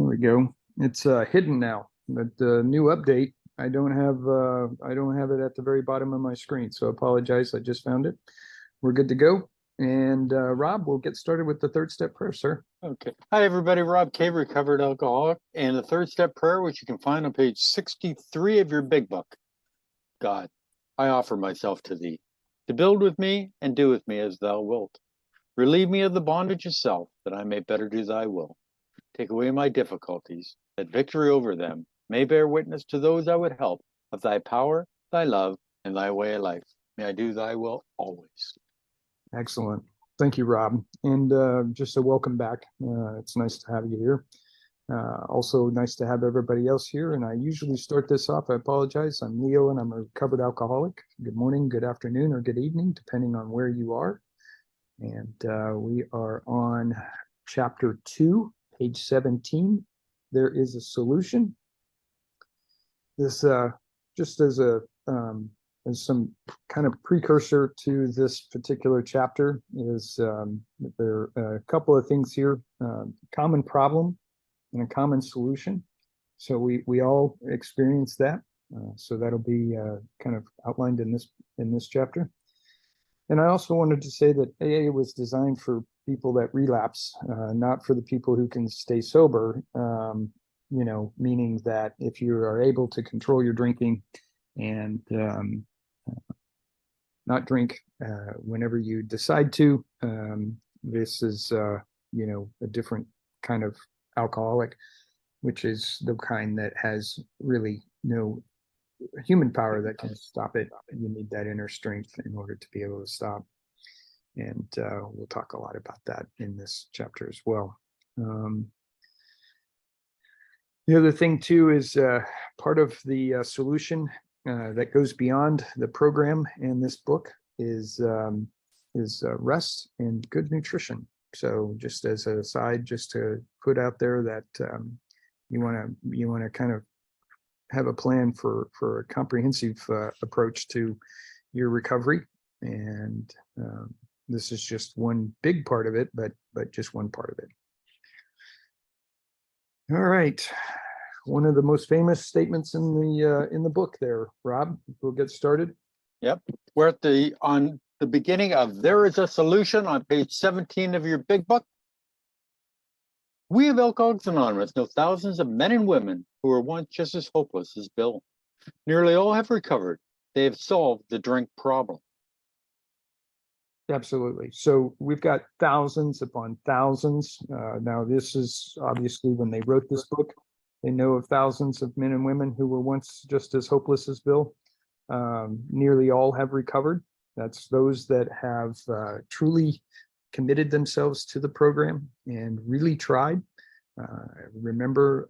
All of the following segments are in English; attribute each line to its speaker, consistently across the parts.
Speaker 1: There we go. It's hidden now. But the new update, I don't have it at the very bottom of my screen. So I apologize. I just found it. We're good to go. And Rob, we'll get started with the third step prayer, sir.
Speaker 2: Okay. Hi, everybody. Rob K, recovered alcoholic, and the third step prayer, which you can find on page 63 of your big book. God, I offer myself to thee, to build with me and do with me as thou wilt. Relieve me of the bondage of self, that I may better do thy will. Take away my difficulties, that victory over them may bear witness to those I would help of thy power, thy love, and thy way of life. May I do thy will always.
Speaker 1: Excellent. Thank you, Rob. And just a welcome back. It's nice to have you here. Also nice to have everybody else here. And I usually start this off. I apologize. I'm Leo and I'm a recovered alcoholic. Good morning, good afternoon, or good evening, depending on where you are. And we are on chapter 2, page 17. There is a solution. This just as some kind of precursor to this particular chapter is there are a couple of things here, common problem and a common solution. So we all experience that. So that'll be kind of outlined in this chapter. And I also wanted to say that AA was designed for people that relapse, not for the people who can stay sober. Meaning that if you are able to control your drinking and not drink whenever you decide to, this is a different kind of alcoholic, which is the kind that has really no human power that can stop it. You need that inner strength in order to be able to stop. And we'll talk a lot about that in this chapter as well. The other thing too is part of the solution that goes beyond the program and this book is rest and good nutrition. So just as an aside, just to put out there that you want to kind of have a plan for a comprehensive approach to your recovery, and this is just one big part of it, but just one part of it. All right, one of the most famous statements in the book there, Rob. We'll get started.
Speaker 2: Yep, we're on the beginning of There Is a Solution on page 17 of your big book. We of Alcoholics Anonymous know thousands of men and women who were once just as hopeless as Bill. Nearly all have recovered. They have solved the drink problem.
Speaker 1: Absolutely. So we've got thousands upon thousands. Now, this is obviously when they wrote this book, they know of thousands of men and women who were once just as hopeless as Bill. Nearly all have recovered. That's those that have truly committed themselves to the program and really tried. Remember,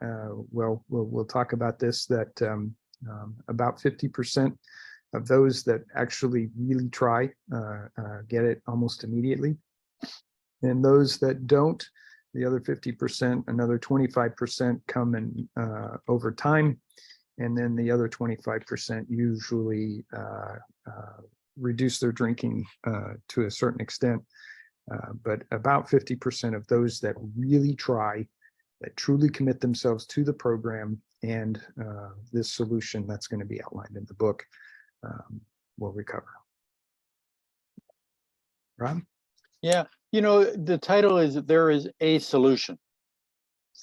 Speaker 1: we'll talk about this, that about 50% of those that actually really try get it almost immediately. And those that don't, the other 50%, another 25% come in over time. And then the other 25% usually reduce their drinking to a certain extent. But about 50% of those that really try, that truly commit themselves to the program and this solution that's going to be outlined in the book will recover. Rob?
Speaker 2: Yeah, the title is There Is a Solution.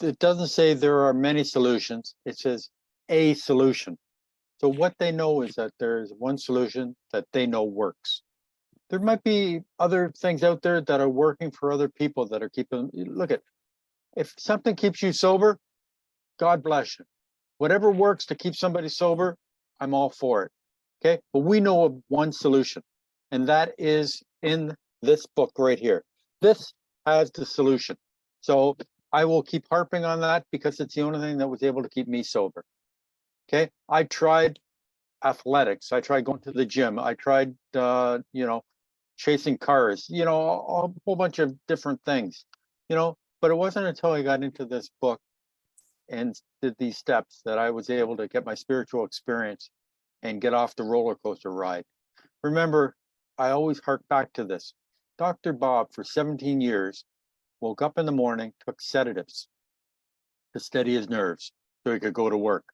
Speaker 2: It doesn't say there are many solutions. It says a solution. So what they know is that there is one solution that they know works. There might be other things out there that are working for other people that are keeping, look at, if something keeps you sober, God bless you. Whatever works to keep somebody sober, I'm all for it. Okay, but we know of one solution, and that is in this book right here. This has the solution. So I will keep harping on that because it's the only thing that was able to keep me sober. Okay, I tried athletics. I tried going to the gym. I tried, chasing cars, a whole bunch of different things, but it wasn't until I got into this book and did these steps that I was able to get my spiritual experience and get off the roller coaster ride. Remember, I always hark back to this. Dr. Bob, for 17 years, woke up in the morning, took sedatives. to steady his nerves so he could go to work,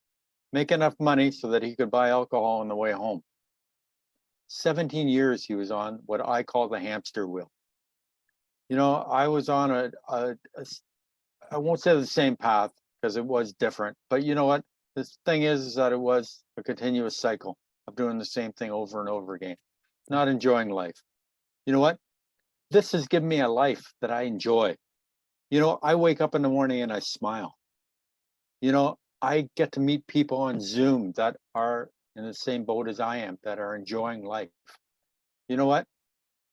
Speaker 2: make enough money so that he could buy alcohol on the way home. 17 years he was on what I call the hamster wheel. You know, I was on I won't say the same path because it was different, but you know what? This thing is that it was a continuous cycle of doing the same thing over and over again, not enjoying life. You know what? This has given me a life that I enjoy. You know, I wake up in the morning and I smile. You know, I get to meet people on Zoom that are in the same boat as I am, that are enjoying life. You know what?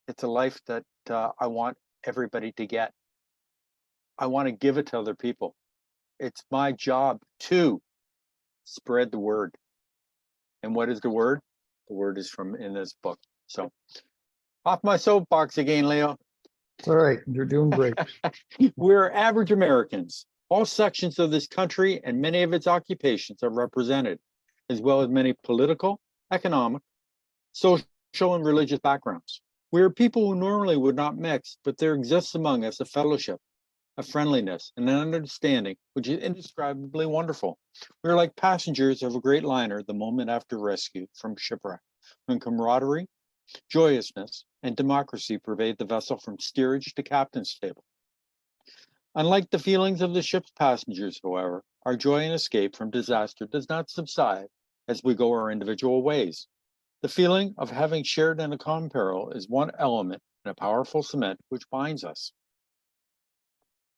Speaker 2: It's a life that I want everybody to get. I want to give it to other people. It's my job to spread the word. And what is the word? The word is from in this book. So off my soapbox again, Leo.
Speaker 1: All right, you're doing great.
Speaker 2: We're average Americans. All sections of this country and many of its occupations are represented, as well as many political, economic, social, and religious backgrounds. We are people who normally would not mix, but there exists among us a fellowship, a friendliness, and an understanding which is indescribably wonderful. We are like passengers of a great liner the moment after rescue from shipwreck, when camaraderie, joyousness, and democracy pervade the vessel from steerage to captain's table. Unlike the feelings of the ship's passengers, however, our joy and escape from disaster does not subside as we go our individual ways. The feeling of having shared in a common peril is one element in a powerful cement which binds us.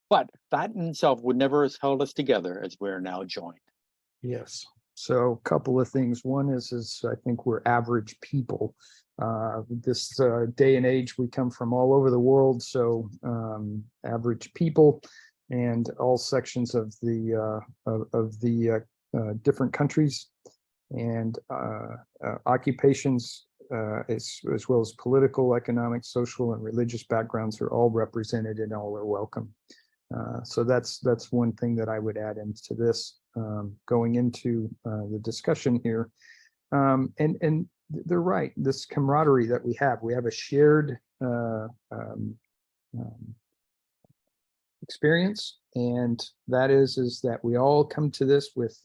Speaker 2: But that in itself would never have held us together as we are now joined.
Speaker 1: Yes. So a couple of things. One is I think we're average people. This day and age, we come from all over the world. So average people and all sections of the different countries and occupations, as well as political, economic, social, and religious backgrounds are all represented and all are welcome. So that's one thing that I would add into this, going into the discussion here. And they're right, this camaraderie that we have a shared experience, and that is that we all come to this with,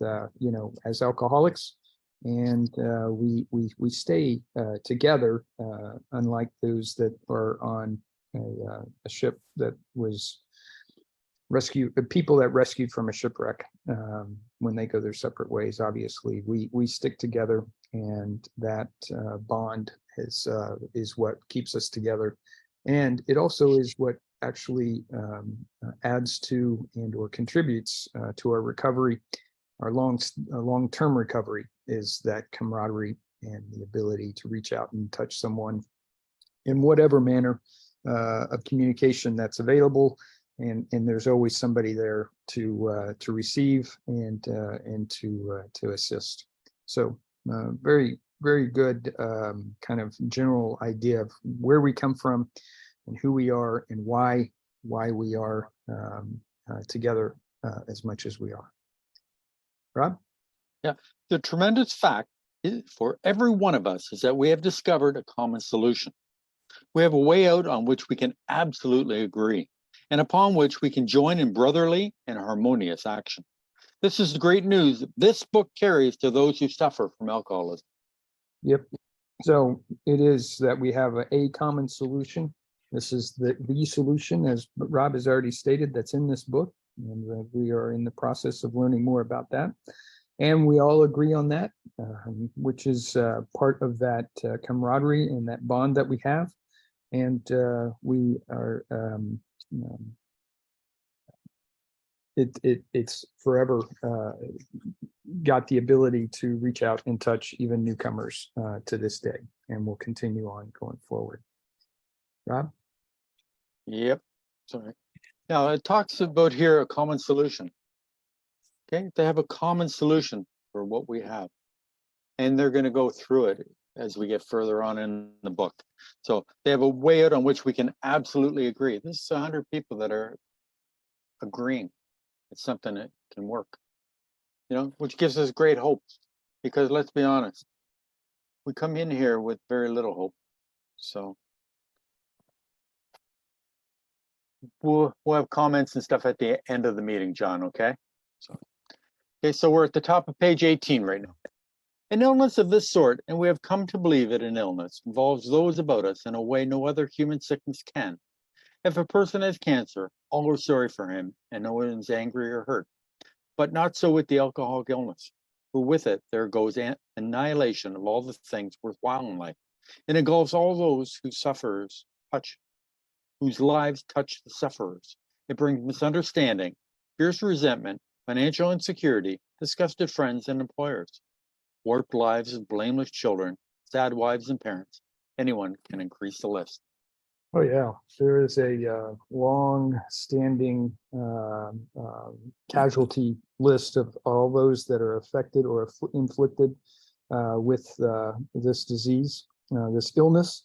Speaker 1: as alcoholics, and we stay together, unlike those that are on a ship that was people that rescued from a shipwreck, when they go their separate ways. Obviously we stick together, and that bond is what keeps us together, and it also is what actually adds to and or contributes to our recovery. Our long-term recovery is that camaraderie and the ability to reach out and touch someone in whatever manner of communication that's available. And there's always somebody there to receive and to assist. So very, very good kind of general idea of where we come from and who we are and why we are together as much as we are. Rob?
Speaker 2: Yeah, the tremendous fact for every one of us is that we have discovered a common solution. We have a way out on which we can absolutely agree, and upon which we can join in brotherly and harmonious action. This is the great news this book carries to those who suffer from alcoholism.
Speaker 1: Yep. So it is that we have a common solution. This is the solution, as Rob has already stated, that's in this book. And we are in the process of learning more about that. And we all agree on that, which is part of that camaraderie and that bond that we have. And we are, it's forever got the ability to reach out and touch even newcomers to this day, and will continue on going forward. Rob?
Speaker 2: Yep. Sorry. Now it talks about here a common solution. Okay, they have a common solution for what we have, and they're going to go through it as we get further on in the book. So they have a way out on which we can absolutely agree. This is 100 people that are agreeing it's something that can work, which gives us great hope, because let's be honest, we come in here with very little hope. So we'll have comments and stuff at the end of the meeting, John, okay? Okay, so we're at the top of page 18 right now. An illness of this sort, and we have come to believe it an illness, involves those about us in a way no other human sickness can. If a person has cancer, all are sorry for him, and no one is angry or hurt. But not so with the alcoholic illness, for with it there goes annihilation of all the things worthwhile in life. It engulfs all those whose lives touch the sufferers. It brings misunderstanding, fierce resentment, financial insecurity, disgusted friends and employers, warped lives of blameless children, sad wives and parents. Anyone can increase the list.
Speaker 1: Oh, yeah, there is a long-standing casualty list of all those that are affected or inflicted with this disease, this illness,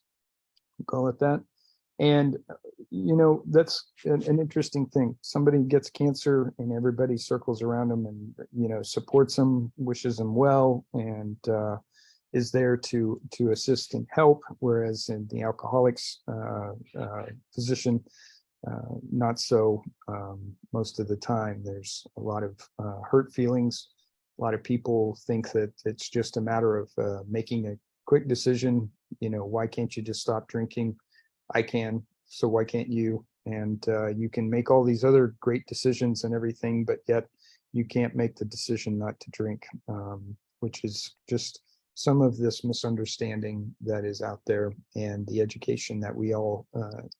Speaker 1: call it that. And, that's an interesting thing. Somebody gets cancer and everybody circles around them and, supports them, wishes them well, and is there to assist and help. Whereas in the alcoholics position, not so. Most of the time, there's a lot of hurt feelings. A lot of people think that it's just a matter of making a quick decision. Why can't you just stop drinking? I can, so why can't you? And you can make all these other great decisions and everything, but yet you can't make the decision not to drink, which is just some of this misunderstanding that is out there, and the education that we all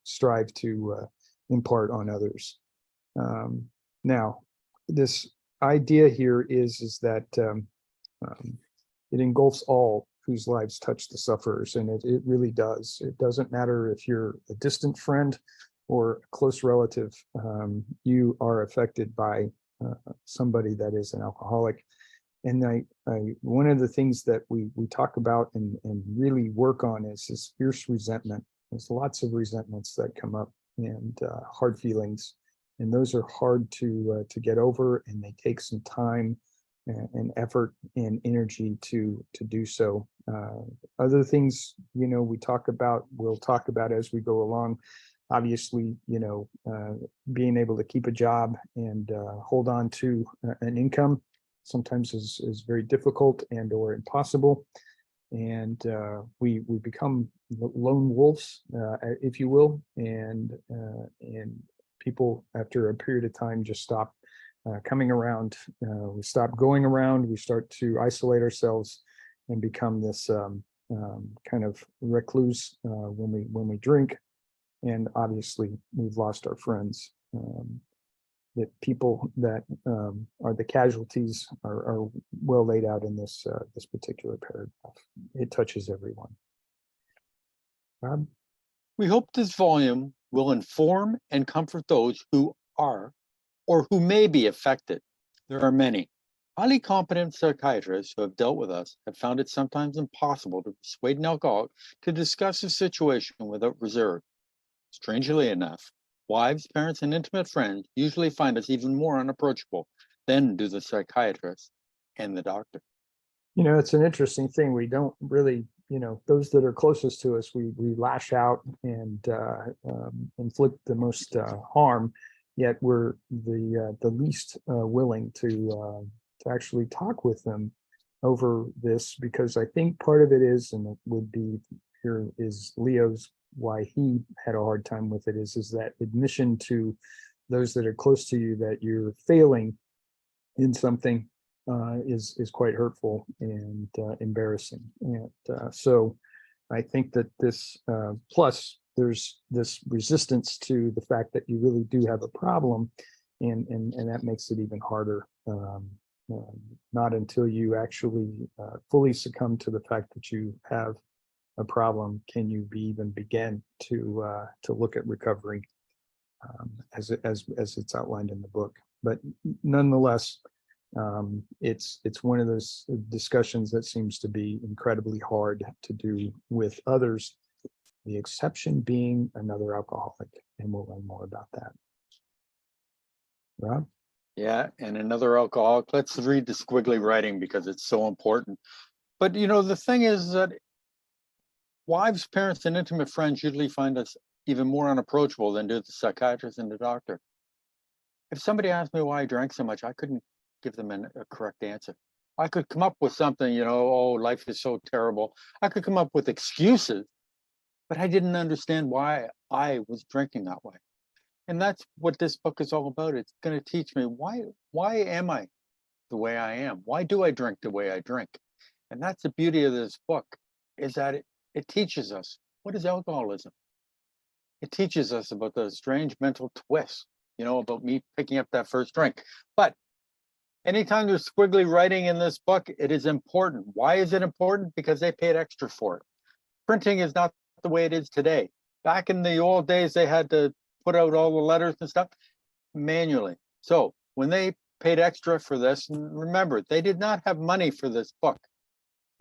Speaker 1: strive to impart on others. Now, this idea here is that it engulfs all whose lives touch the sufferers, and it really does. It doesn't matter if you're a distant friend or a close relative, you are affected by somebody that is an alcoholic. And one of the things that we talk about and really work on is this fierce resentment. There's lots of resentments that come up, and hard feelings, and those are hard to get over, and they take some time and effort and energy to do so. Other things, we'll talk about as we go along. Obviously, being able to keep a job and hold on to an income sometimes is very difficult and or impossible. And we become lone wolves, if you will, and people after a period of time just stop coming around. We stop going around. We start to isolate ourselves and become this kind of recluse when we drink. And obviously, we've lost our friends. The people that are the casualties are well laid out in this particular paragraph. It touches everyone. Rob?
Speaker 2: We hope this volume will inform and comfort those who are or who may be affected. There are many. Highly competent psychiatrists who have dealt with us have found it sometimes impossible to persuade an alcoholic to discuss his situation without reserve. Strangely enough, wives, parents, and intimate friends usually find us even more unapproachable than do the psychiatrist and the doctor.
Speaker 1: It's an interesting thing. We don't really, those that are closest to us, we lash out and inflict the most harm, yet we're the least willing to actually talk with them over this, because I think part of it is, and it would be here is Leo's, why he had a hard time with it is that admission to those that are close to you that you're failing in something is quite hurtful and embarrassing. And so I think that this plus there's this resistance to the fact that you really do have a problem, and that makes it even harder. Not until you actually fully succumb to the fact that you have a problem can you even begin to look at recovery as it's outlined in the book. But nonetheless, it's one of those discussions that seems to be incredibly hard to do with others, the exception being another alcoholic, and we'll learn more about that. Rob?
Speaker 2: Yeah, and another alcoholic. Let's read the squiggly writing because it's so important. But the thing is that wives, parents, and intimate friends usually find us even more unapproachable than do the psychiatrist and the doctor. If somebody asked me why I drank so much, I couldn't give them a correct answer. I could come up with something, oh, life is so terrible. I could come up with excuses, but I didn't understand why I was drinking that way. And that's what this book is all about. It's going to teach me why am I the way I am? Why do I drink the way I drink? And that's the beauty of this book, is that it teaches us what is alcoholism. It teaches us about the strange mental twists, about me picking up that first drink. But anytime there's squiggly writing in this book, it is important. Why is it important? Because they paid extra for it. Printing is not the way it is today. Back in the old days, they had to put out all the letters and stuff manually. So when they paid extra for this, and remember, they did not have money for this book.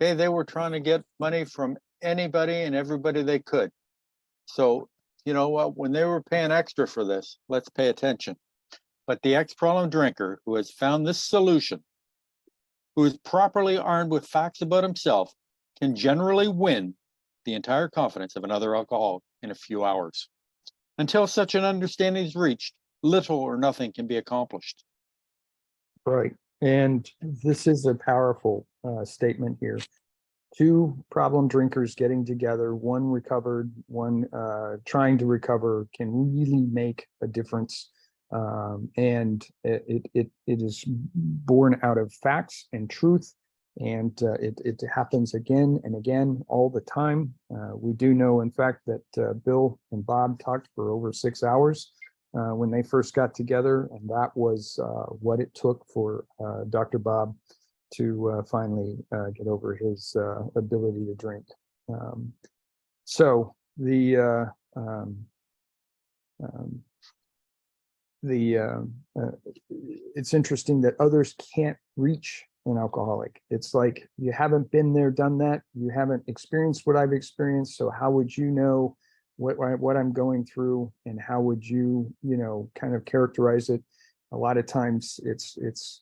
Speaker 2: Okay, they were trying to get money from anybody and everybody they could. So, you know what, when they were paying extra for this, let's pay attention. But the ex-problem drinker who has found this solution, who is properly armed with facts about himself, can generally win the entire confidence of another alcoholic in a few hours. Until such an understanding is reached, little or nothing can be accomplished.
Speaker 1: Right. And this is a powerful statement here. Two problem drinkers getting together, one recovered, one trying to recover, can really make a difference. And it is born out of facts and truth. And it happens again and again all the time. We do know, in fact, that Bill and Bob talked for over 6 hours when they first got together. And that was what it took for Dr. Bob to finally get over his ability to drink. It's interesting that others can't reach an alcoholic. It's like, you haven't been there, done that. You haven't experienced what I've experienced. So how would you know what I'm going through, and how would you, kind of characterize it? A lot of times it's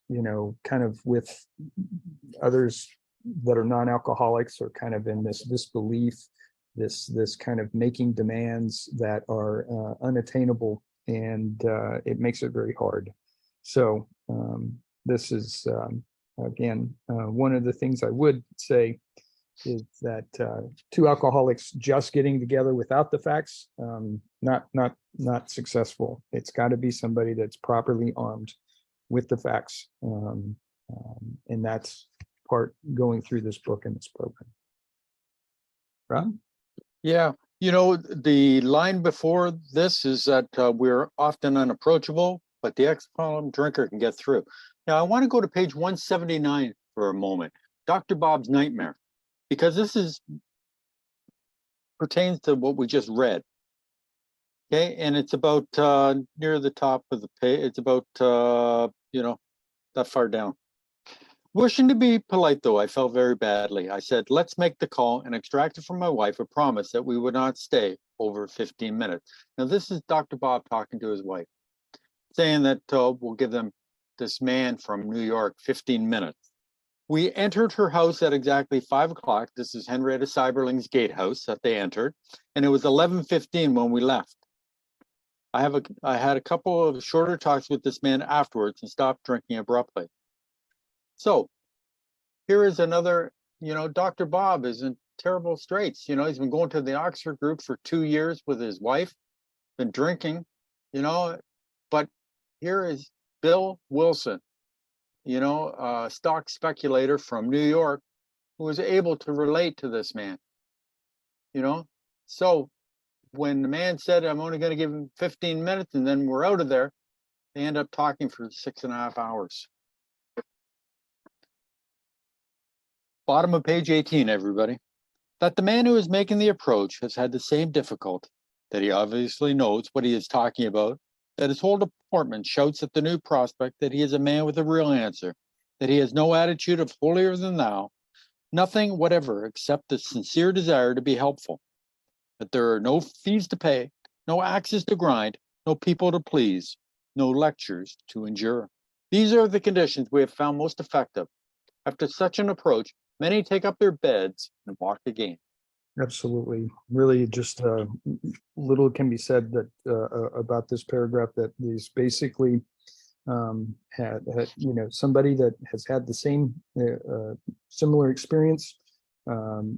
Speaker 1: kind of with others that are non-alcoholics, or kind of in this belief, this kind of making demands that are unattainable, and it makes it very hard. So this is again one of the things I would say is that two alcoholics just getting together without the facts, not successful. It's got to be somebody that's properly armed with the facts, and that's part going through this book and this program. Rob?
Speaker 2: Yeah, the line before this is that we're often unapproachable, but the ex-problem drinker can get through. Now, I want to go to page 179 for a moment. Dr. Bob's nightmare, because this pertains to what we just read. Okay, and it's about near the top of the page. It's about that far down. Wishing to be polite, though, I felt very badly. I said, let's make the call, and extracted from my wife a promise that we would not stay over 15 minutes. Now, this is Dr. Bob talking to his wife, saying that we'll give them, this man from New York, 15 minutes. We entered her house at exactly 5 o'clock. This is Henrietta Seiberling's gatehouse that they entered, and it was 11:15 when we left. I had a couple of shorter talks with this man afterwards and stopped drinking abruptly. So here is another, Dr. Bob is in terrible straits. He's been going to the Oxford group for 2 years with his wife, been drinking, but here is Bill Wilson, a stock speculator from New York, who was able to relate to this man, So when the man said, I'm only going to give him 15 minutes and then we're out of there, they end up talking for 6.5 hours. Bottom of page 18, everybody. That the man who is making the approach has had the same difficulty, that he obviously knows what he is talking about, that his whole deportment shouts at the new prospect that he is a man with a real answer, that he has no attitude of holier than thou, nothing whatever except the sincere desire to be helpful, that there are no fees to pay, no axes to grind, no people to please, no lectures to endure. These are the conditions we have found most effective. After such an approach, many take up their beds and walk again.
Speaker 1: Absolutely. Really, just little can be said that about this paragraph, that is basically somebody that has had the same similar experience,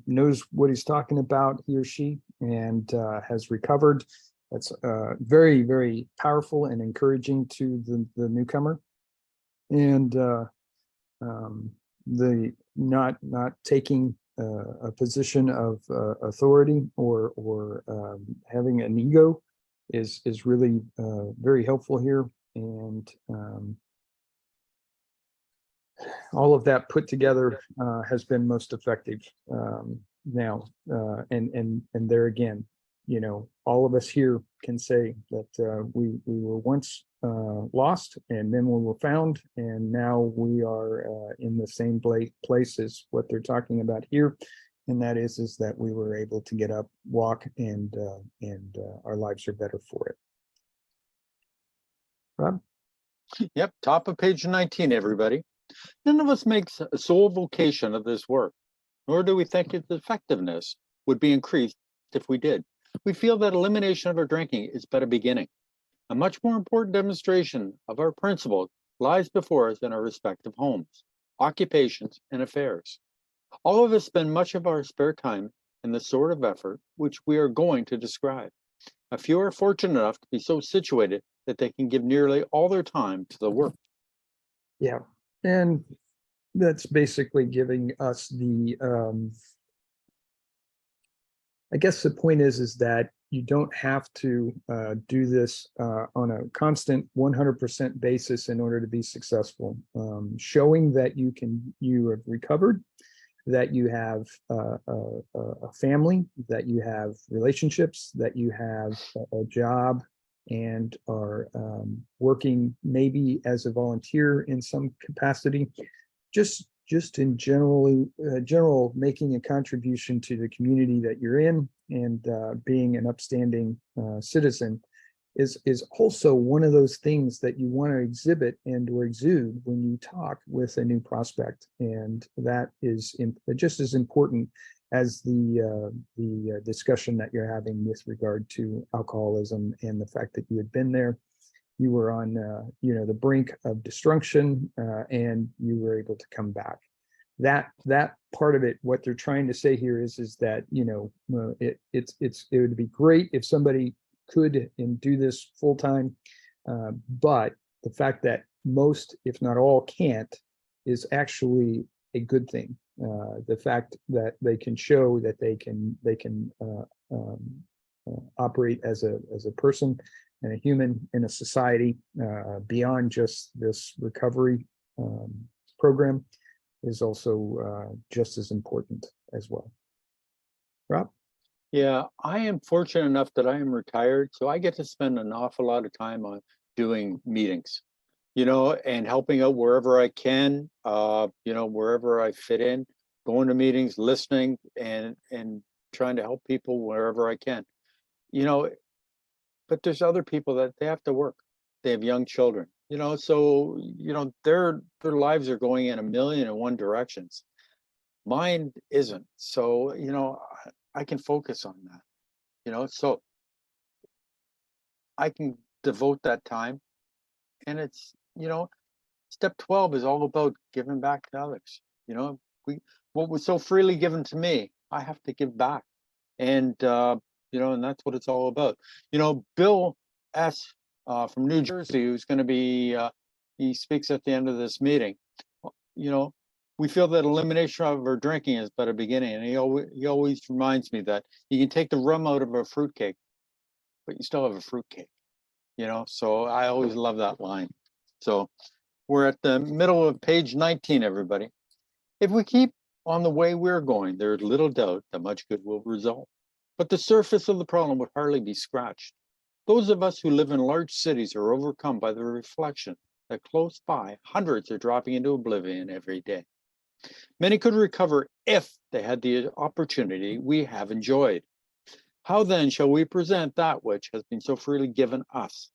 Speaker 1: knows what he's talking about, he or she, and has recovered. That's very, very powerful and encouraging to the newcomer. And the not taking a position of authority or having an ego is really very helpful here. And all of that put together has been most effective now. And there again, all of us here can say that we were once lost, and then we were found, and now we are in the same place as what they're talking about here. And that is that we were able to get up, walk, and our lives are better for it. Rob?
Speaker 2: Yep, top of page 19, everybody. None of us makes a sole vocation of this work, nor do we think its effectiveness would be increased if we did. We feel that elimination of our drinking is but a beginning. A much more important demonstration of our principle lies before us in our respective homes, occupations, and affairs. All of us spend much of our spare time in the sort of effort which we are going to describe. A few are fortunate enough to be so situated that they can give nearly all their time to the work.
Speaker 1: Yeah, and that's basically giving us the I guess the point is that you don't have to do this on a constant 100% basis in order to be successful. Showing that you have recovered, that you have a family, that you have relationships, that you have a job, and are working maybe as a volunteer in some capacity, just in general making a contribution to the community that you're in, and being an upstanding citizen is also one of those things that you want to exhibit and or exude when you talk with a new prospect. And that is just as important as the discussion that you're having with regard to alcoholism and the fact that you had been there. You were on the brink of destruction, and you were able to come back. That part of it, what they're trying to say here is that it would be great if somebody could and do this full time, but the fact that most, if not all, can't is actually a good thing. The fact that they can show that they can operate as a person and a human in a society beyond just this recovery program is also just as important as well. Rob?
Speaker 2: Yeah, I am fortunate enough that I am retired, so I get to spend an awful lot of time on doing meetings, and helping out wherever I can, wherever I fit in, going to meetings, listening, and trying to help people wherever I can. But there's other people that they have to work. They have young children, so their lives are going in 1,000,001 directions. Mine isn't. So, I can focus on that, so I can devote that time. And it's, step 12 is all about giving back to others. What was so freely given to me, I have to give back. And, and that's what it's all about. Bill S. From New Jersey, who's going to be, he speaks at the end of this meeting. We feel that elimination of our drinking is but a beginning. And he always reminds me that you can take the rum out of a fruitcake, but you still have a fruitcake, so I always love that line. So we're at the middle of page 19, everybody. If we keep on the way we're going, there's little doubt that much good will result. But the surface of the problem would hardly be scratched. Those of us who live in large cities are overcome by the reflection that close by, hundreds are dropping into oblivion every day. Many could recover if they had the opportunity we have enjoyed. How then shall we present that which has been so freely given us?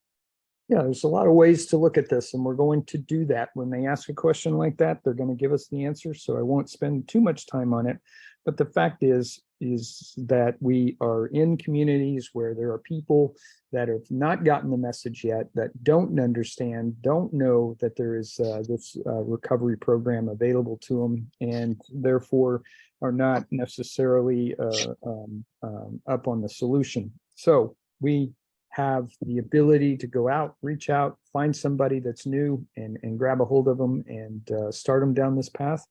Speaker 1: Yeah, there's a lot of ways to look at this, and we're going to do that. When they ask a question like that, they're going to give us the answer, so I won't spend too much time on it. But the fact is, is that we are in communities where there are people that have not gotten the message yet, that don't understand, don't know that there is this recovery program available to them, and therefore are not necessarily up on the solution. So we have the ability to go out, reach out, find somebody that's new and grab a hold of them and start them down this path.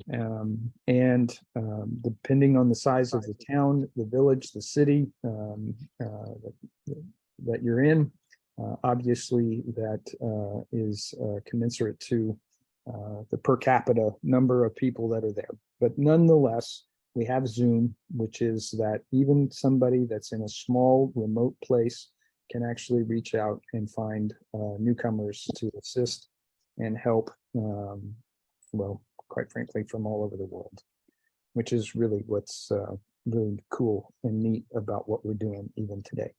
Speaker 1: Depending on the size of the town, the village, the city that you're in, obviously that is commensurate to the per capita number of people that are there. But nonetheless, we have Zoom, which is that even somebody that's in a small remote place can actually reach out and find newcomers to assist and help, well, quite frankly, from all over the world, which is really what's really cool and neat about what we're doing even today.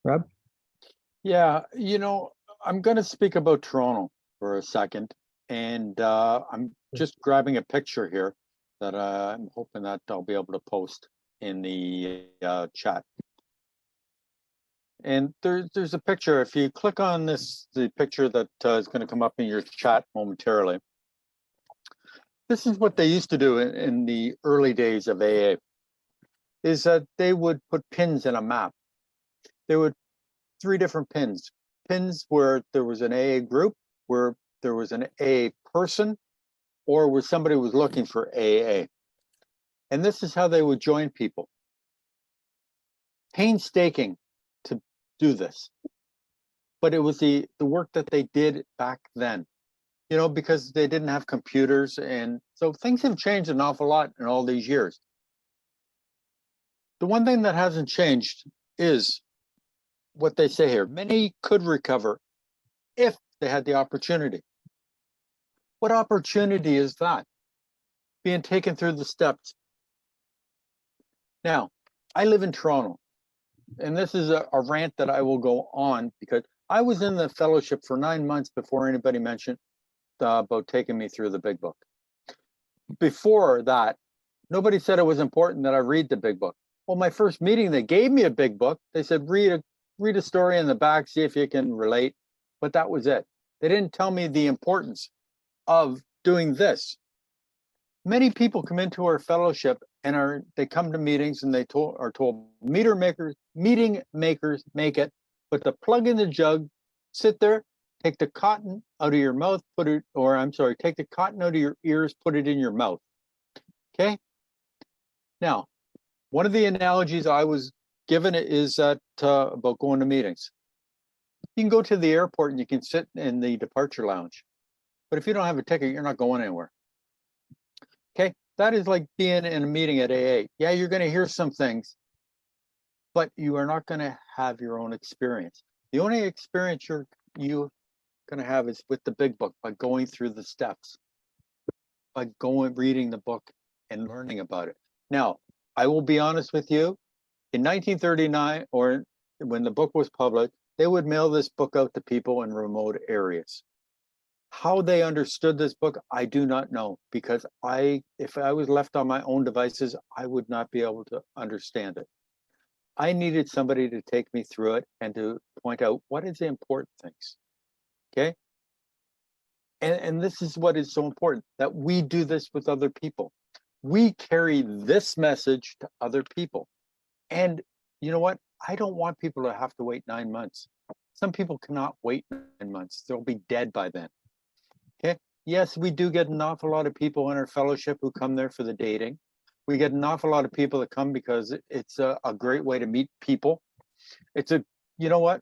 Speaker 1: Rob?
Speaker 2: Yeah, I'm going to speak about Toronto for a second, and I'm just grabbing a picture here that I'm hoping that I'll be able to post in the chat. And there's a picture. If you click on the picture that is going to come up in your chat momentarily, this is what they used to do in the early days of AA, is that they would put pins in a map. There were 3 different pins. Pins where there was an AA group, where there was an AA person, or where somebody was looking for AA. And this is how they would join people. Painstaking to do this. But it was the work that they did back then. Because they didn't have computers, and so things have changed an awful lot in all these years. The one thing that hasn't changed is what they say here. Many could recover if they had the opportunity. What opportunity is that? Being taken through the steps. Now, I live in Toronto, and this is a rant that I will go on because I was in the fellowship for 9 months before anybody mentioned about taking me through the big book. Before that, nobody said it was important that I read the big book. Well, my first meeting, they gave me a big book. They said, read a story in the back, see if you can relate. But that was it. They didn't tell me the importance of doing this. Many people come into our fellowship and they come to meetings and they are told meeting makers make it, put the plug in the jug, sit there, take the cotton out of your mouth, take the cotton out of your ears, put it in your mouth. Okay? Now, one of the analogies I was given is that about going to meetings. You can go to the airport and you can sit in the departure lounge. But if you don't have a ticket, you're not going anywhere. Okay? That is like being in a meeting at AA. Yeah, you're going to hear some things, but you are not going to have your own experience. The only experience you're going to have is with the big book, by going through the steps, by reading the book and learning about it. Now, I will be honest with you, in 1939, or when the book was published, they would mail this book out to people in remote areas. How they understood this book, I do not know, because if I was left on my own devices, I would not be able to understand it. I needed somebody to take me through it and to point out what is the important things. Okay? And this is what is so important, that we do this with other people. We carry this message to other people. And you know what? I don't want people to have to wait 9 months. Some people cannot wait 9 months. They'll be dead by then. Okay? Yes, we do get an awful lot of people in our fellowship who come there for the dating. We get an awful lot of people that come because it's a great way to meet people. You know what?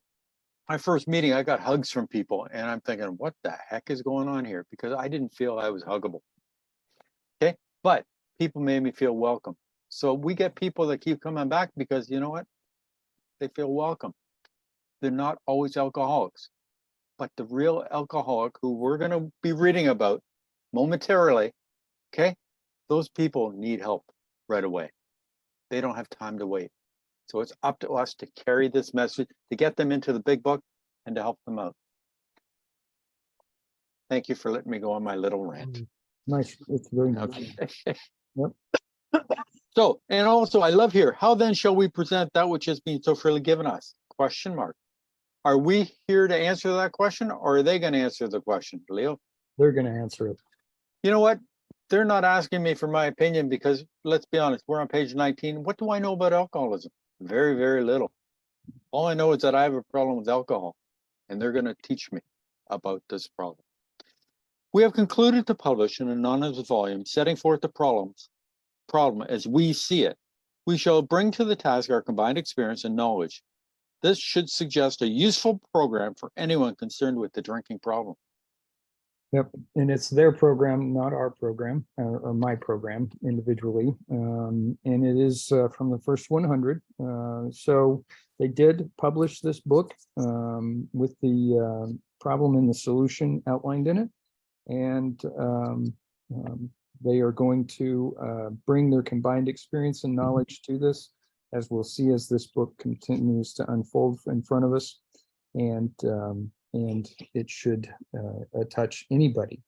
Speaker 2: My first meeting, I got hugs from people, and I'm thinking, what the heck is going on here? Because I didn't feel I was huggable. Okay? But people made me feel welcome. So we get people that keep coming back because, you know what? They feel welcome. They're not always alcoholics. But the real alcoholic, who we're going to be reading about momentarily, okay? Those people need help right away. They don't have time to wait. So it's up to us to carry this message, to get them into the big book and to help them out. Thank you for letting me go on my little rant.
Speaker 1: Nice. It's very nice.
Speaker 2: Okay.
Speaker 1: Yep.
Speaker 2: So, and also I love here, how then shall we present that which has been so freely given us? Question mark. Are we here to answer that question, or are they going to answer the question, Leo?
Speaker 1: They're going to answer it.
Speaker 2: You know what? They're not asking me for my opinion because let's be honest, we're on page 19. What do I know about alcoholism? Very, very little. All I know is that I have a problem with alcohol, and they're going to teach me about this problem. We have concluded to publish an anonymous volume setting forth the problem as we see it. We shall bring to the task our combined experience and knowledge. This should suggest a useful program for anyone concerned with the drinking problem.
Speaker 1: Yep, and it's their program, not our program, or my program individually. And it is from the first 100. So they did publish this book with the problem and the solution outlined in it. And they are going to bring their combined experience and knowledge to this, as we'll see as this book continues to unfold in front of us. And it should touch anybody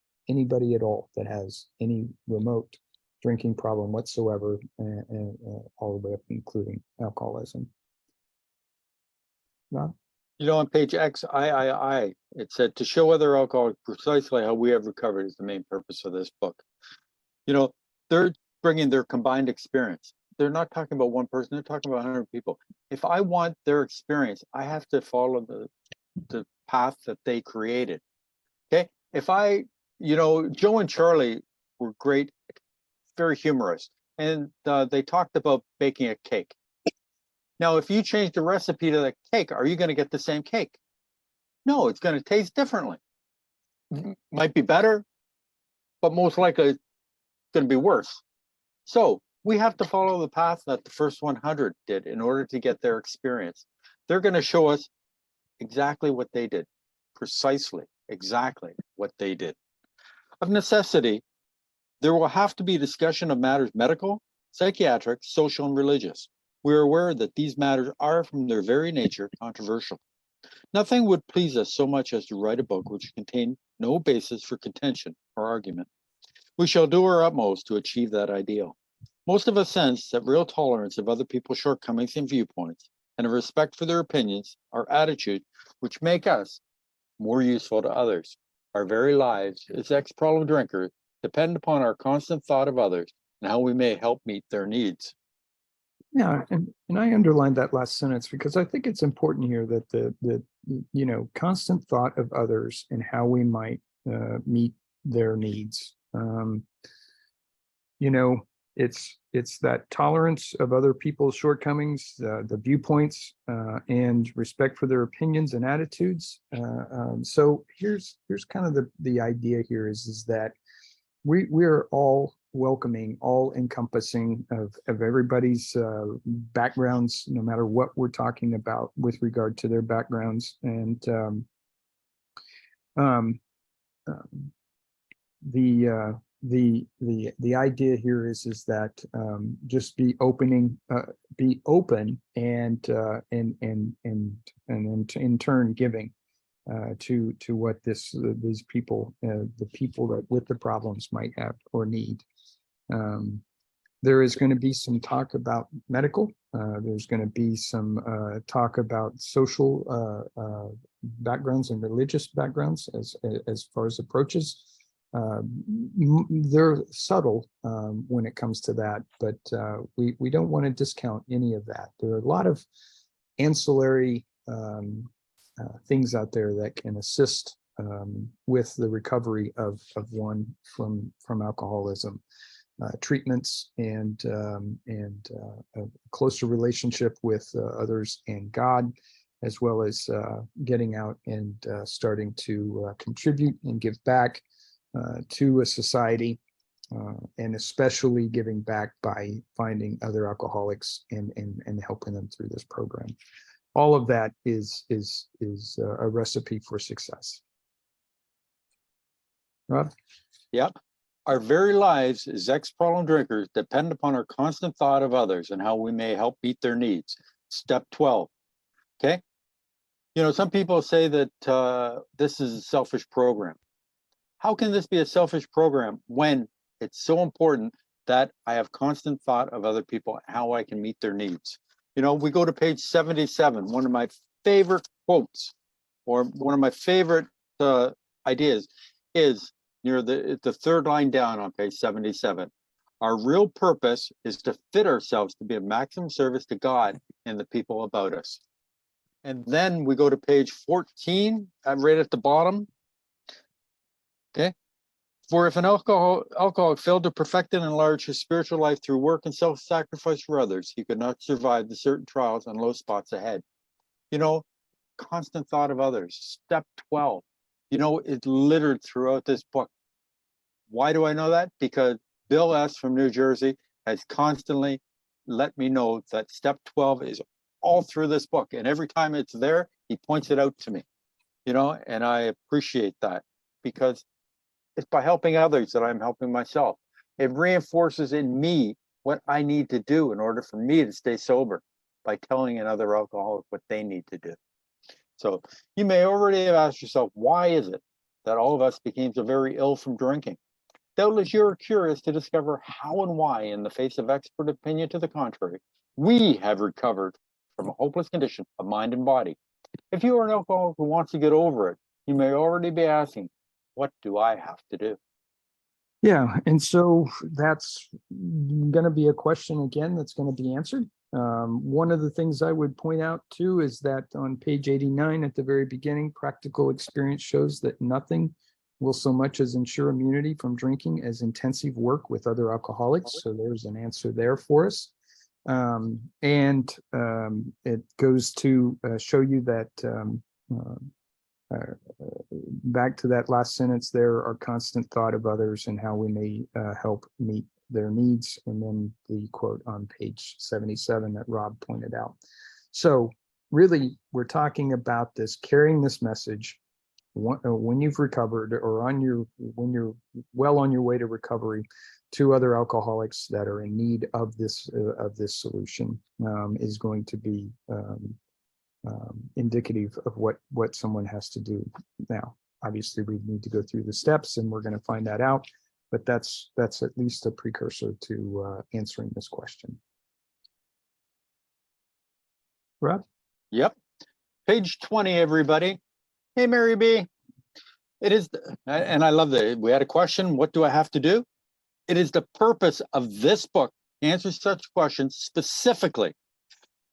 Speaker 1: at all that has any remote drinking problem whatsoever, and all the way up including alcoholism. Rob?
Speaker 2: You know, on page XIII, it said to show other alcoholics precisely how we have recovered is the main purpose of this book. You know, they're bringing their combined experience. They're not talking about one person, they're talking about 100 people. If I want their experience, I have to follow the path that they created. Okay. If you know, Joe and Charlie were great, very humorous, and they talked about baking a cake. Now, if you change the recipe to the cake, are you going to get the same cake? No, it's going to taste differently. Might be better, but most likely it's going to be worse. So we have to follow the path that the first 100 did in order to get their experience. They're going to show us exactly what they did, precisely, exactly what they did. Of necessity, there will have to be discussion of matters medical, psychiatric, social, and religious. We are aware that these matters are, from their very nature, controversial. Nothing would please us so much as to write a book which contained no basis for contention or argument. We shall do our utmost to achieve that ideal. Most of us sense that real tolerance of other people's shortcomings and viewpoints, and a respect for their opinions, are attitudes which make us more useful to others. Our very lives as ex-problem drinkers depend upon our constant thought of others and how we may help meet their needs.
Speaker 1: Yeah, and I underlined that last sentence because I think it's important here that the you know, constant thought of others and how we might meet their needs. You know, it's that tolerance of other people's shortcomings, the viewpoints, and respect for their opinions and attitudes. So here's kind of the idea here is that we are all welcoming, all encompassing of everybody's backgrounds, no matter what we're talking about with regard to their backgrounds. And the idea here is that just be open and in turn giving to what these people, the people that with the problems might have or need. There is going to be some talk about medical. There's going to be some talk about social backgrounds and religious backgrounds as far as approaches. They're subtle when it comes to that, but we don't want to discount any of that. There are a lot of ancillary things out there that can assist with the recovery of one from alcoholism. Treatments and a closer relationship with others and God, as well as getting out and starting to contribute and give back to a society, and especially giving back by finding other alcoholics and helping them through this program. All of that is a recipe for success. Rob?
Speaker 2: Yep. Our very lives as ex-problem drinkers depend upon our constant thought of others and how we may help meet their needs. Step 12. Okay. You know, some people say that this is a selfish program. How can this be a selfish program when it's so important that I have constant thought of other people, how I can meet their needs. You know, we go to page 77, one of my favorite quotes, or one of my favorite ideas is near the third line down on page 77. Our real purpose is to fit ourselves to be of maximum service to God and the people about us. And then we go to page 14, right at the bottom. Okay. For if an alcoholic failed to perfect and enlarge his spiritual life through work and self-sacrifice for others, he could not survive the certain trials and low spots ahead. You know, constant thought of others. Step 12. You know, it's littered throughout this book. Why do I know that? Because Bill S. from New Jersey has constantly let me know that step 12 is all through this book. And every time it's there, he points it out to me, you know, and I appreciate that because it's by helping others that I'm helping myself. It reinforces in me what I need to do in order for me to stay sober by telling another alcoholic what they need to do. So you may already have asked yourself, why is it that all of us became so very ill from drinking? Doubtless you're curious to discover how and why, in the face of expert opinion to the contrary, we have recovered from a hopeless condition of mind and body. If you are an alcoholic who wants to get over it, you may already be asking, what do I have to do?
Speaker 1: Yeah, and so that's going to be a question again that's going to be answered. One of the things I would point out too is that on page 89 at the very beginning, practical experience shows that nothing will so much as ensure immunity from drinking as intensive work with other alcoholics. So there's an answer there for us. It goes to show you that back to that last sentence there, our constant thought of others and how we may help meet their needs, and then the quote on page 77 that Rob pointed out. So really, we're talking about this, carrying this message when you've recovered or when you're well on your way to recovery, to other alcoholics that are in need of this solution is going to be indicative of what someone has to do. Now, obviously, we need to go through the steps, and we're going to find that out. But that's at least a precursor to answering this question. Rob?
Speaker 2: Yep. Page 20, everybody. Hey, Mary B. It is, and I love that. We had a question, what do I have to do? It is the purpose of this book to answer such questions specifically.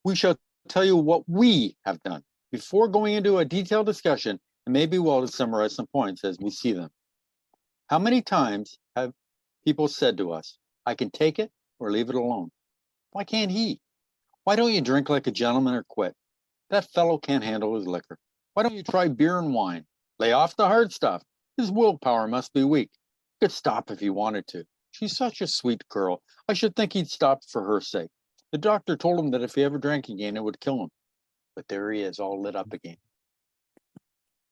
Speaker 2: We shall tell you what we have done before going into a detailed discussion, and maybe we'll summarize some points as we see them. How many times have people said to us, I can take it or leave it alone? Why can't he? Why don't you drink like a gentleman or quit? That fellow can't handle his liquor. Why don't you try beer and wine? Lay off the hard stuff. His willpower must be weak. He could stop if he wanted to. She's such a sweet girl. I should think he'd stop for her sake. The doctor told him that if he ever drank again, it would kill him. But there he is, all lit up again.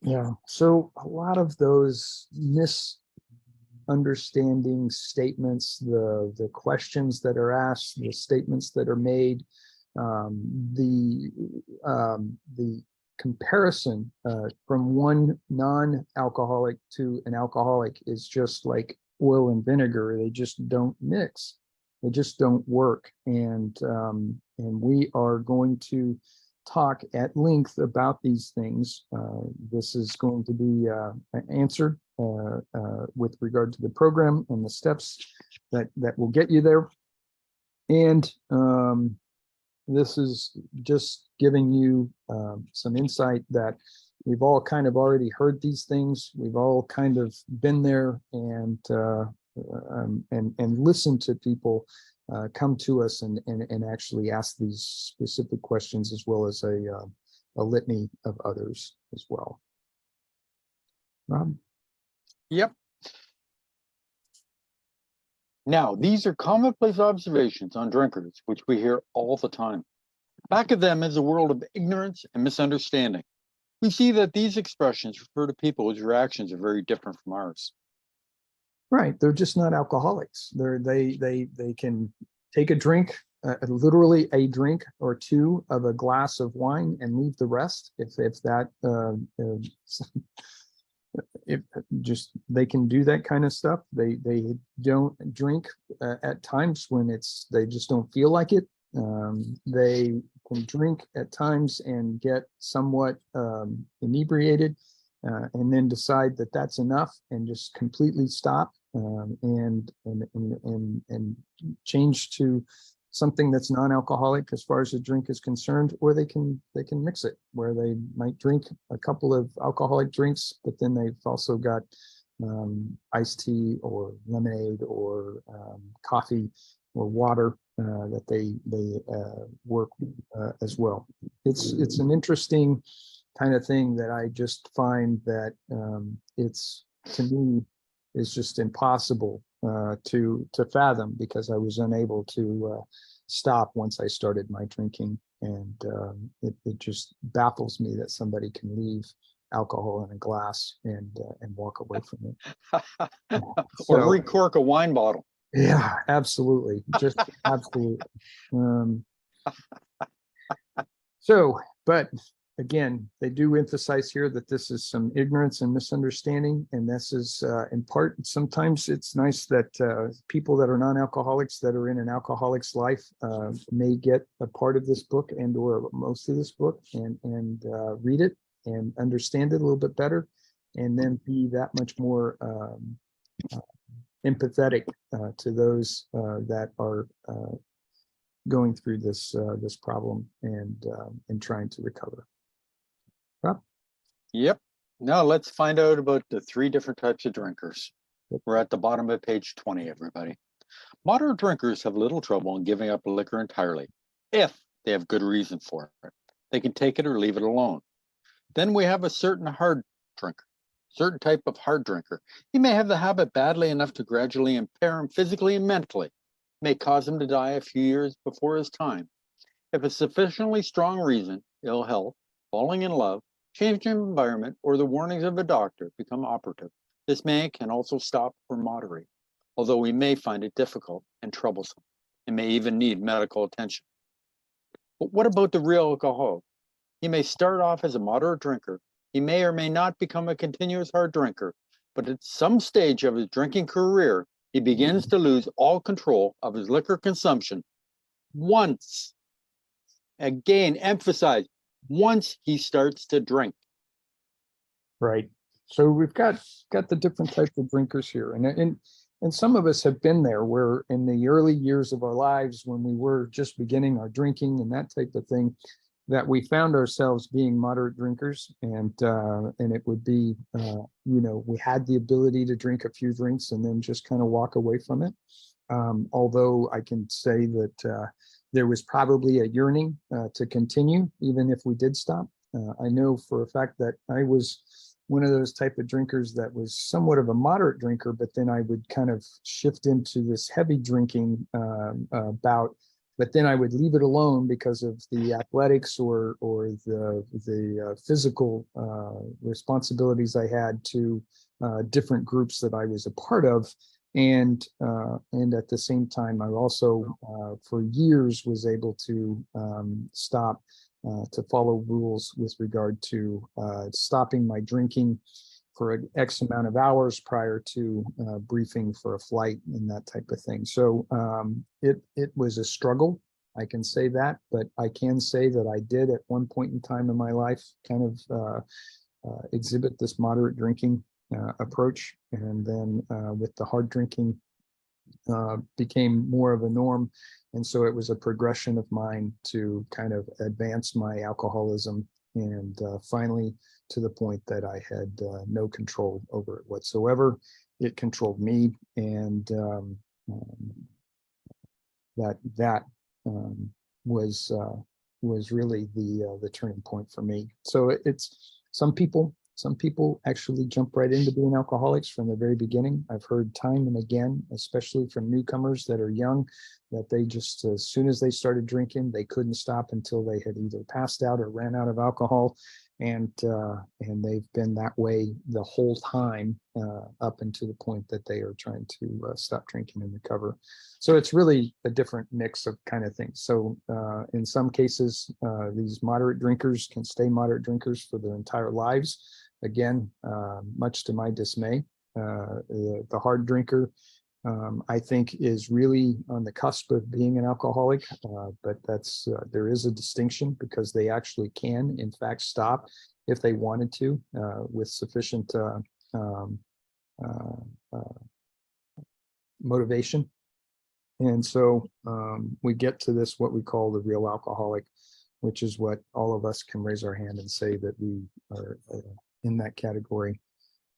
Speaker 1: Yeah. So a lot of those misunderstanding statements, the questions that are asked, the statements that are made, the comparison from one non-alcoholic to an alcoholic is just like oil and vinegar. They just don't mix. They just don't work. And we are going to talk at length about these things. This is going to be answered with regard to the program and the steps that will get you there. And this is just giving you some insight that we've all kind of already heard these things. We've all kind of been there and listened to people come to us and actually ask these specific questions, as well as a litany of others as well. Rob?
Speaker 2: Yep. Now, these are commonplace observations on drinkers, which we hear all the time. Back of them is a world of ignorance and misunderstanding. We see that these expressions refer to people whose reactions are very different from ours.
Speaker 1: Right. They're just not alcoholics. They can take a drink, literally a drink or two of a glass of wine and leave the rest. If that if just they can do that kind of stuff. They don't drink at times when they just don't feel like it. They can drink at times and get somewhat inebriated, and then decide that that's enough and just completely stop, and change to something that's non-alcoholic as far as the drink is concerned, or they can mix it where they might drink a couple of alcoholic drinks, but then they've also got iced tea or lemonade or coffee or water that they work as well. It's an interesting kind of thing that I just find that it's, to me, is just impossible to fathom, because I was unable to stop once I started my drinking, and it just baffles me that somebody can leave alcohol in a glass and walk away from it.
Speaker 2: Or
Speaker 1: So,
Speaker 2: recork a wine bottle.
Speaker 1: yeah, absolutely, just absolutely. So, but again, they do emphasize here that this is some ignorance and misunderstanding, and this is in part, sometimes it's nice that people that are non-alcoholics that are in an alcoholic's life may get a part of this book and or most of this book and read it and understand it a little bit better, and then be that much more empathetic to those that are going through this problem and trying to recover. Rob?
Speaker 2: Yep. Now let's find out about the 3 different types of drinkers. We're at the bottom of page 20, everybody. Moderate drinkers have little trouble in giving up liquor entirely, if they have good reason for it. They can take it or leave it alone. Then we have a certain hard drinker, certain type of hard drinker. He may have the habit badly enough to gradually impair him physically and mentally, may cause him to die a few years before his time. If a sufficiently strong reason, ill health, falling in love, change of environment, or the warnings of a doctor become operative, this man can also stop or moderate, although we may find it difficult and troublesome, and may even need medical attention. But what about the real alcoholic? He may start off as a moderate drinker. He may or may not become a continuous hard drinker, but at some stage of his drinking career, he begins to lose all control of his liquor consumption once. Again, emphasize, once he starts to drink.
Speaker 1: Right. So we've got the different types of drinkers here, and some of us have been there, where in the early years of our lives, when we were just beginning our drinking and that type of thing, that we found ourselves being moderate drinkers, and it would be we had the ability to drink a few drinks and then just kind of walk away from it. Although I can say that there was probably a yearning to continue, even if we did stop. I know for a fact that I was one of those type of drinkers that was somewhat of a moderate drinker, but then I would kind of shift into this heavy drinking bout, but then I would leave it alone because of the athletics or the physical responsibilities I had to different groups that I was a part of. And at the same time, I also, for years, was able to stop to follow rules with regard to stopping my drinking for X amount of hours prior to briefing for a flight and that type of thing. So it was a struggle, I can say that, but I can say that I did at one point in time in my life kind of exhibit this moderate drinking approach, and then with the hard drinking became more of a norm, and so it was a progression of mine to kind of advance my alcoholism, and finally to the point that I had no control over it whatsoever. It controlled me, and that was really the turning point for me. So it's some people actually jump right into being alcoholics from the very beginning. I've heard time and again, especially from newcomers that are young, that they just, as soon as they started drinking, they couldn't stop until they had either passed out or ran out of alcohol. And they've been that way the whole time up until the point that they are trying to stop drinking and recover. So it's really a different mix of kind of things. So in some cases, these moderate drinkers can stay moderate drinkers for their entire lives. again, much to my dismay. The hard drinker, I think, is really on the cusp of being an alcoholic, but there is a distinction because they actually can, in fact, stop if they wanted to with sufficient motivation. And so we get to this, what we call the real alcoholic, which is what all of us can raise our hand and say that we are in that category.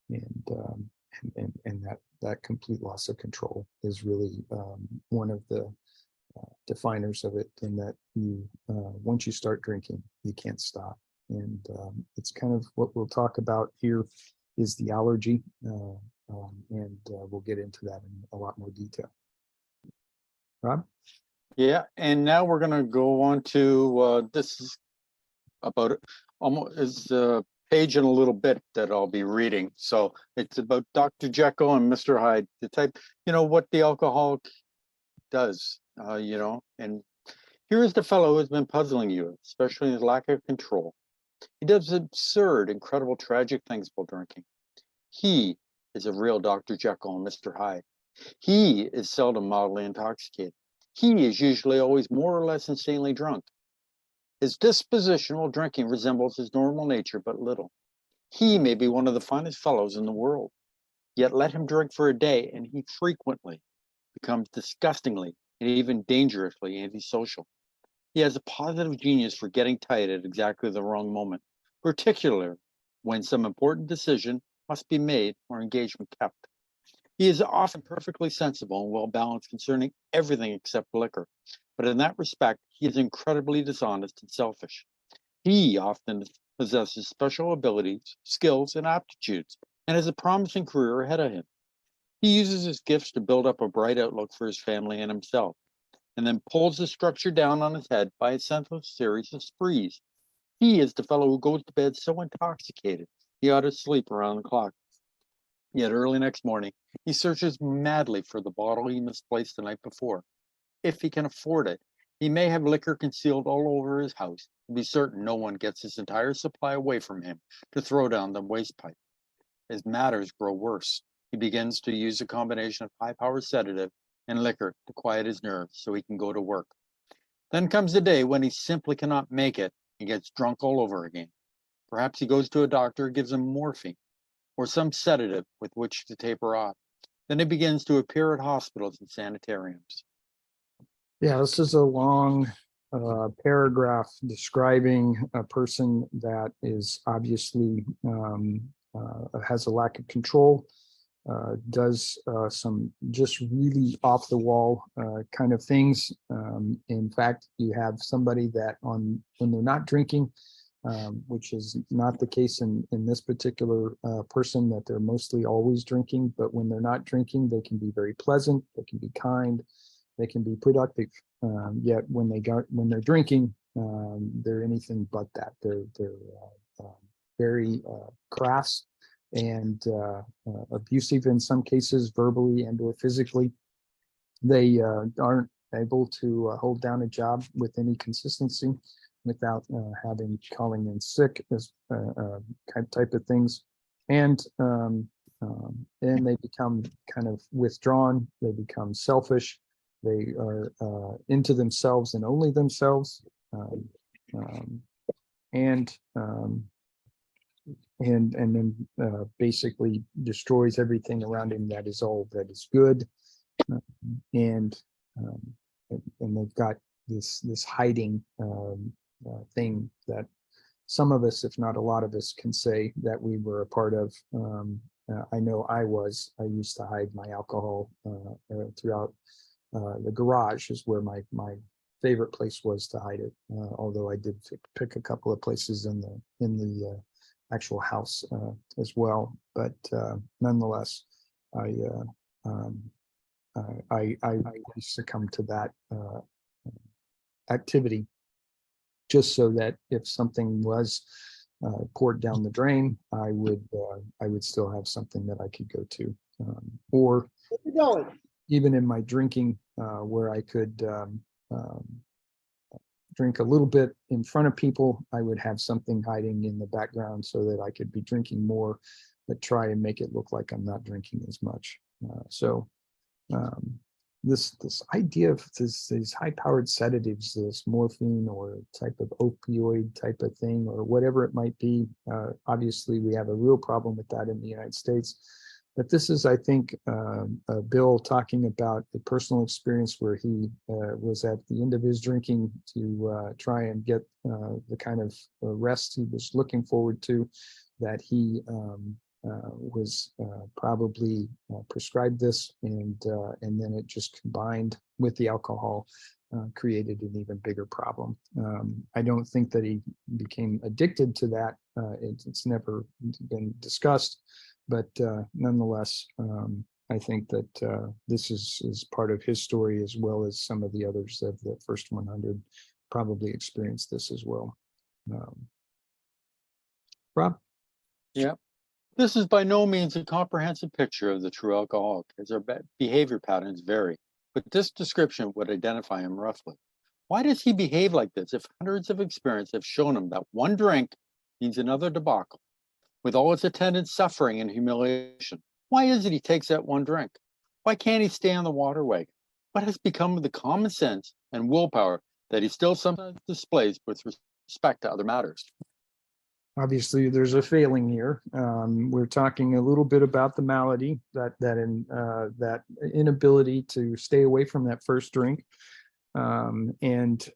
Speaker 1: And that complete loss of control is really one of the definers of it, in that you once you start drinking, you can't stop. And it's kind of what we'll talk about here is the allergy, and we'll get into that in a lot more detail. Rob?
Speaker 2: Yeah, and now we're gonna go on to, this is about almost is a page and a little bit that I'll be reading. So it's about Dr. Jekyll and Mr. Hyde, the type, what the alcoholic does, and here is the fellow who's been puzzling you, especially his lack of control. He does absurd, incredible, tragic things while drinking. He is a real Dr. Jekyll and Mr. Hyde. He is seldom mildly intoxicated. He is usually always more or less insanely drunk. His disposition while drinking resembles his normal nature but little. He may be one of the finest fellows in the world, yet let him drink for a day and he frequently becomes disgustingly and even dangerously antisocial. He has a positive genius for getting tight at exactly the wrong moment, particularly when some important decision must be made or engagement kept. He is often perfectly sensible and well balanced concerning everything except liquor, but in that respect, he is incredibly dishonest and selfish. He often possesses special abilities, skills, and aptitudes, and has a promising career ahead of him. He uses his gifts to build up a bright outlook for his family and himself, and then pulls the structure down on his head by a senseless series of sprees. He is the fellow who goes to bed so intoxicated he ought to sleep around the clock. Yet early next morning, he searches madly for the bottle he misplaced the night before. If he can afford it, he may have liquor concealed all over his house to be certain no one gets his entire supply away from him to throw down the waste pipe. As matters grow worse, he begins to use a combination of high-powered sedative and liquor to quiet his nerves so he can go to work. Then comes the day when he simply cannot make it and gets drunk all over again. Perhaps he goes to a doctor who gives him morphine or some sedative with which to taper off. Then he begins to appear at hospitals and sanitariums.
Speaker 1: Yeah, this is a long paragraph describing a person that is obviously has a lack of control, does some just really off the wall kind of things. In fact, you have somebody that when they're not drinking, which is not the case in this particular person, that they're mostly always drinking, but when they're not drinking, they can be very pleasant, they can be kind, they can be productive. Yet when they're drinking, they're anything but that. They're very crass and abusive in some cases, verbally and or physically. They aren't able to hold down a job with any consistency without calling in sick, as type of things. And they become kind of withdrawn, they become selfish, they are into themselves and only themselves, and then basically destroys everything around him that is good, and they've got this hiding thing that some of us, if not a lot of us, can say that we were a part of. I know I used to hide my alcohol throughout the garage is where my favorite place was to hide it. Although I did pick a couple of places in the actual house as well. But nonetheless, I succumbed to that activity, just so that if something was poured down the drain, I would still have something that I could go to, or even in my drinking, where I could drink a little bit in front of people, I would have something hiding in the background so that I could be drinking more, but try and make it look like I'm not drinking as much. This idea of these high-powered sedatives, this morphine or type of opioid type of thing, or whatever it might be, obviously we have a real problem with that in the United States. But this is, I think, a bill talking about a personal experience where he was at the end of his drinking to try and get the kind of rest he was looking forward to, that he was probably prescribed this, and then it just combined with the alcohol created an even bigger problem. I don't think that he became addicted to that. It's never been discussed, but nonetheless, I think that this is part of his story, as well as some of the others of the first 100 probably experienced this as well. Rob?
Speaker 2: Yeah. This is by no means a comprehensive picture of the true alcoholic, as our behavior patterns vary, but this description would identify him roughly. Why does he behave like this if hundreds of experiences have shown him that one drink means another debacle, with all its attendant suffering and humiliation? Why is it he takes that one drink? Why can't he stay on the water wagon? What has become of the common sense and willpower that he still sometimes displays with respect to other matters?
Speaker 1: Obviously, there's a failing here. We're talking a little bit about the malady, that inability to stay away from that first drink, and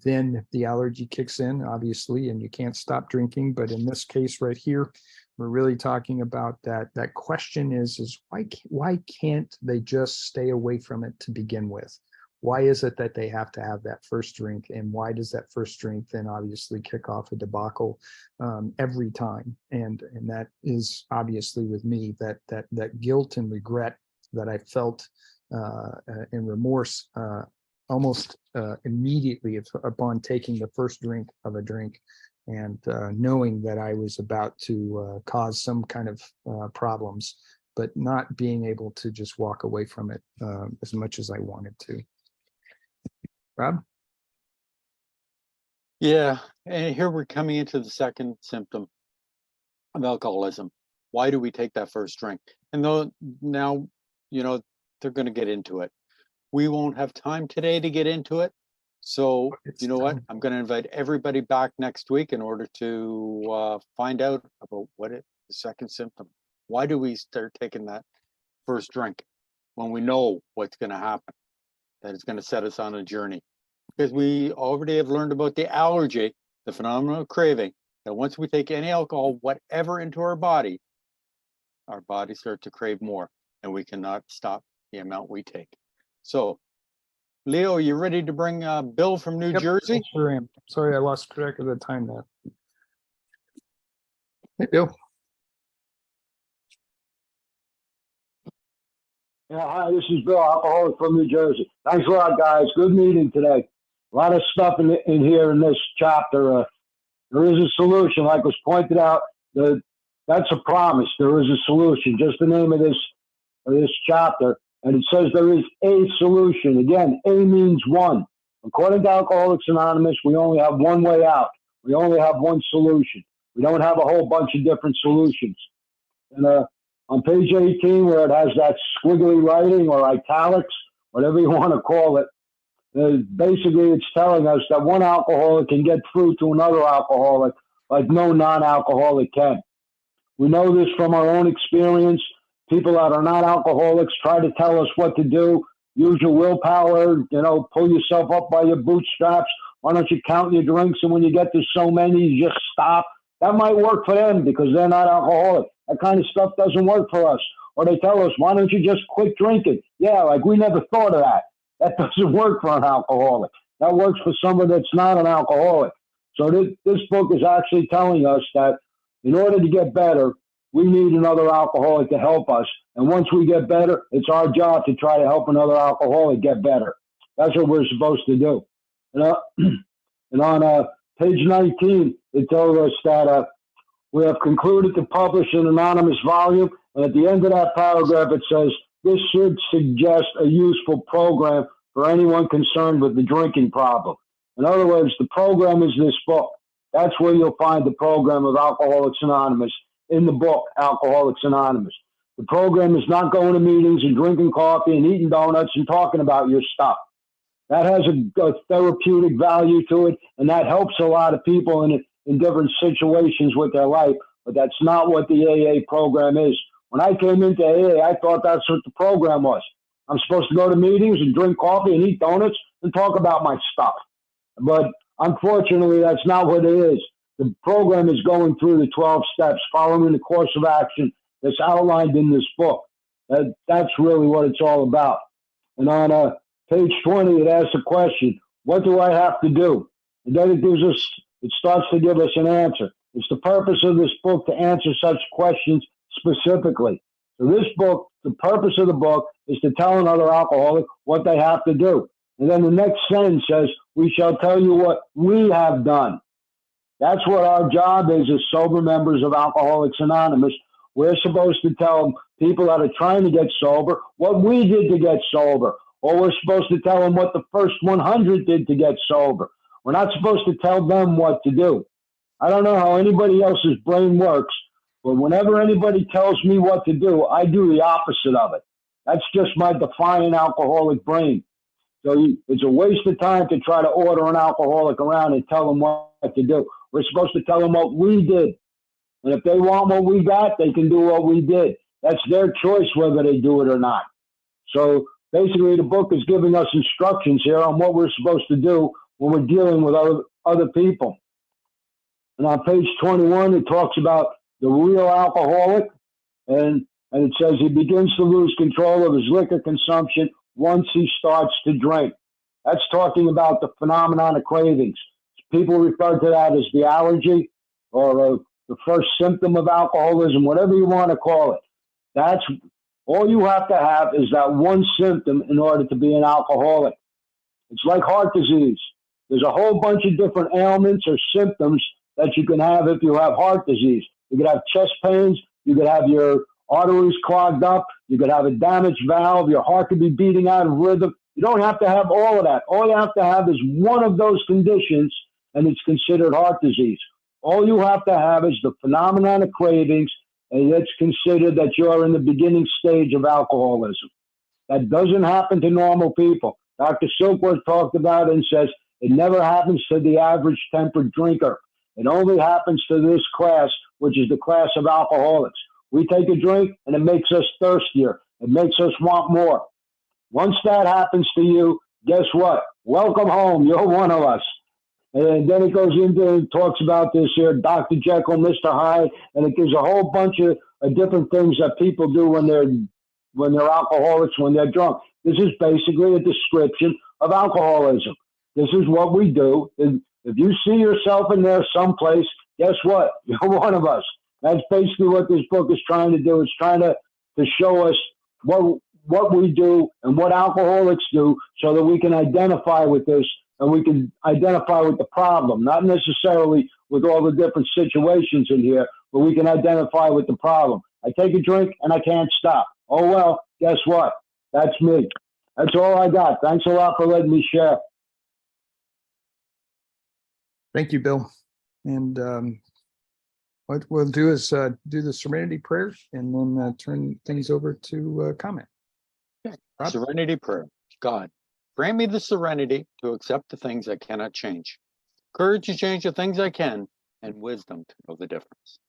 Speaker 1: then the allergy kicks in, obviously, and you can't stop drinking. But in this case right here, we're really talking about that. That question is why can't they just stay away from it to begin with? Why is it that they have to have that first drink, and why does that first drink then obviously kick off a debacle every time? And that is obviously with me that guilt and regret that I felt and remorse almost immediately upon taking the first drink of a drink, and knowing that I was about to cause some kind of problems, but not being able to just walk away from it as much as I wanted to. Rob?
Speaker 2: Yeah, and here we're coming into the second symptom of alcoholism. Why do we take that first drink? And though now, they're going to get into it. We won't have time today to get into it. So you know what? I'm going to invite everybody back next week in order to find out about the second symptom. Why do we start taking that first drink when we know what's going to happen? That it's going to set us on a journey, because we already have learned about the allergy, the phenomenon of craving, that once we take any alcohol, whatever, into our bodies start to crave more, and we cannot stop the amount we take. So, Leo, are you ready to bring Bill from New Jersey?
Speaker 1: I sure am. Sorry, I lost track of the time there. Hey, Bill.
Speaker 3: Yeah, hi, this is Bill, alcoholic from New Jersey. Thanks a lot, guys. Good meeting today. A lot of stuff in here in this chapter. There is a solution, like was pointed out. That's a promise. There is a solution. Just the name of this chapter, and it says there is a solution. Again, A means one. According to Alcoholics Anonymous, we only have one way out. We only have one solution. We don't have a whole bunch of different solutions. And on page 18, where it has that squiggly writing or italics, whatever you want to call it, basically it's telling us that one alcoholic can get through to another alcoholic like no non-alcoholic can. We know this from our own experience. People that are not alcoholics try to tell us what to do. Use your willpower, pull yourself up by your bootstraps. Why don't you count your drinks, and when you get to so many, you just stop. That might work for them because they're not alcoholic. That kind of stuff doesn't work for us. Or they tell us, why don't you just quit drinking? Yeah, like we never thought of that. That doesn't work for an alcoholic. That works for somebody that's not an alcoholic. So this book is actually telling us that in order to get better, we need another alcoholic to help us. And once we get better, it's our job to try to help another alcoholic get better. That's what we're supposed to do. And on page 19, it tells us that we have concluded to publish an anonymous volume. And at the end of that paragraph, it says, this should suggest a useful program for anyone concerned with the drinking problem. In other words, the program is this book. That's where you'll find the program of Alcoholics Anonymous in the book, Alcoholics Anonymous. The program is not going to meetings and drinking coffee and eating donuts and talking about your stuff. That has a therapeutic value to it, and that helps a lot of people in different situations with their life, but that's not what the AA program is. When I came into AA, I thought that's what the program was. I'm supposed to go to meetings and drink coffee and eat donuts and talk about my stuff. But unfortunately, that's not what it is. The program is going through the 12 steps, following the course of action that's outlined in this book. That's really what it's all about. And on page 20, it asks a question, what do I have to do? And then it starts to give us an answer. It's the purpose of this book to answer such questions specifically. So this book, the purpose of the book is to tell another alcoholic what they have to do. And then the next sentence says, we shall tell you what we have done. That's what our job is as sober members of Alcoholics Anonymous. We're supposed to tell people that are trying to get sober what we did to get sober. Or we're supposed to tell them what the first 100 did to get sober. We're not supposed to tell them what to do. I don't know how anybody else's brain works, but whenever anybody tells me what to do, I do the opposite of it. That's just my defiant alcoholic brain. So it's a waste of time to try to order an alcoholic around and tell them what to do. We're supposed to tell them what we did. And if they want what we got, they can do what we did. That's their choice whether they do it or not. So basically, the book is giving us instructions here on what we're supposed to do when we're dealing with other people. And on page 21, it talks about the real alcoholic, and it says he begins to lose control of his liquor consumption once he starts to drink. That's talking about the phenomenon of cravings. People refer to that as the allergy or the first symptom of alcoholism, whatever you want to call it. That's all you have to have is that one symptom in order to be an alcoholic. It's like heart disease. There's a whole bunch of different ailments or symptoms that you can have if you have heart disease. You could have chest pains. You could have your arteries clogged up. You could have a damaged valve. Your heart could be beating out of rhythm. You don't have to have all of that. All you have to have is one of those conditions, and it's considered heart disease. All you have to have is the phenomenon of cravings, and it's considered that you're in the beginning stage of alcoholism. That doesn't happen to normal people. Dr. Silkworth talked about it and says it never happens to the average tempered drinker. It only happens to this class, which is the class of alcoholics. We take a drink and it makes us thirstier. It makes us want more. Once that happens to you, guess what? Welcome home. You're one of us. And then it goes into and talks about this here, Dr. Jekyll, Mr. Hyde, and it gives a whole bunch of different things that people do when they're alcoholics, when they're drunk. This is basically a description of alcoholism. This is what we do. If you see yourself in there someplace, guess what? You're one of us. That's basically what this book is trying to do. It's trying to show us what we do and what alcoholics do so that we can identify with this and we can identify with the problem, not necessarily with all the different situations in here, but we can identify with the problem. I take a drink and I can't stop. Oh, well, guess what? That's me. That's all I got. Thanks a lot for letting me share.
Speaker 1: Thank you, Bill. And what we'll do is do the serenity prayer and then turn things over to comment. Rob?
Speaker 2: Serenity prayer. God, grant me the serenity to accept the things I cannot change, courage to change the things I can, and wisdom to know the difference.